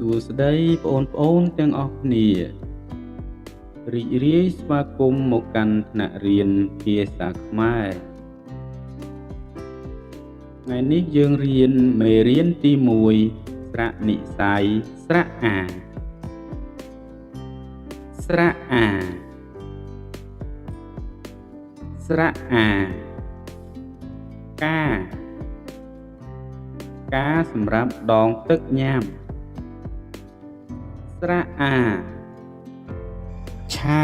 សួស្តីបងប្អូនទាំងអស់គ្នារីករាយស្វាគមន៍មកកាន់ថ្នាក់រៀនភាសាខ្មែរថ្ងៃនេះយើងរៀនមេរៀនទី1ស្រៈនិស្ស័យស្រៈអាស្រៈអាស្រៈអាកាសម្រាប់ដងទឹកញ៉ាំស្រៈអាឆា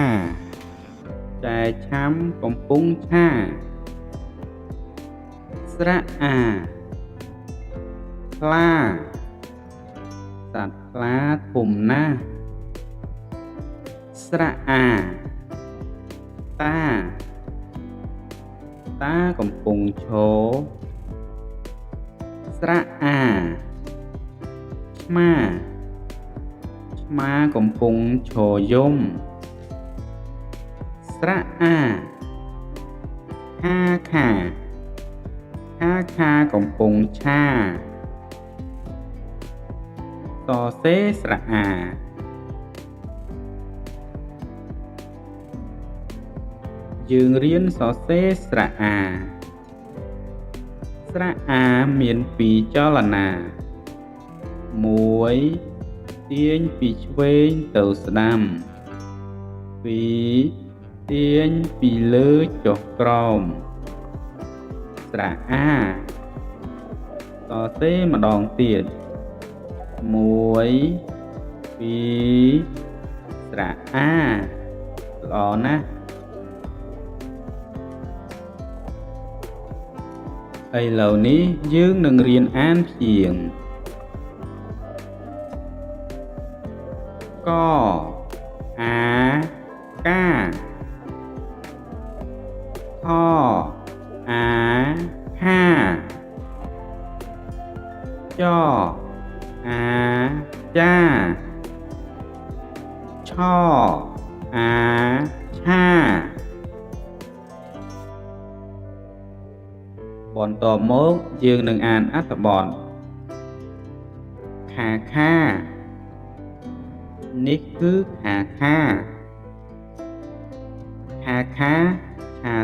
ចែឆាំកំពុងឆាស្រៈអាខ្លាសត្វខ្លាធំណាស់ស្រៈអាតាកំពុងឈរស្រៈអាឆ្មាកំពុងឈរយំស្រៈអាខាកំពុងឆាសរសេរស្រៈអាយើងរៀនសរសេរស្រៈអាស្រៈអាមានពីរចលនា1ទាញពីឆ្វេងទៅស្ដាំ2ទាញពីលើចុះក្រោមស្រៈអាសរសេរម្ដងទៀត1 2ស្រៈអាល្អណាស់ឥឡូវនេះយើងនឹងរៀនអានព្យាង្គកអាកាខអាខាចអាចាឆអាឆាបន្តមកយើងនឹងអានអត្ថបទខានេះគឺខាឆា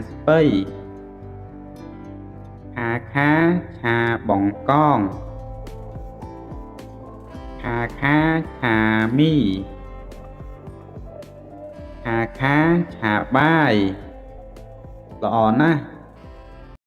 ស្ពៃខាឆាបង្កងខាឆាមីខាឆាបាយល្អណាស់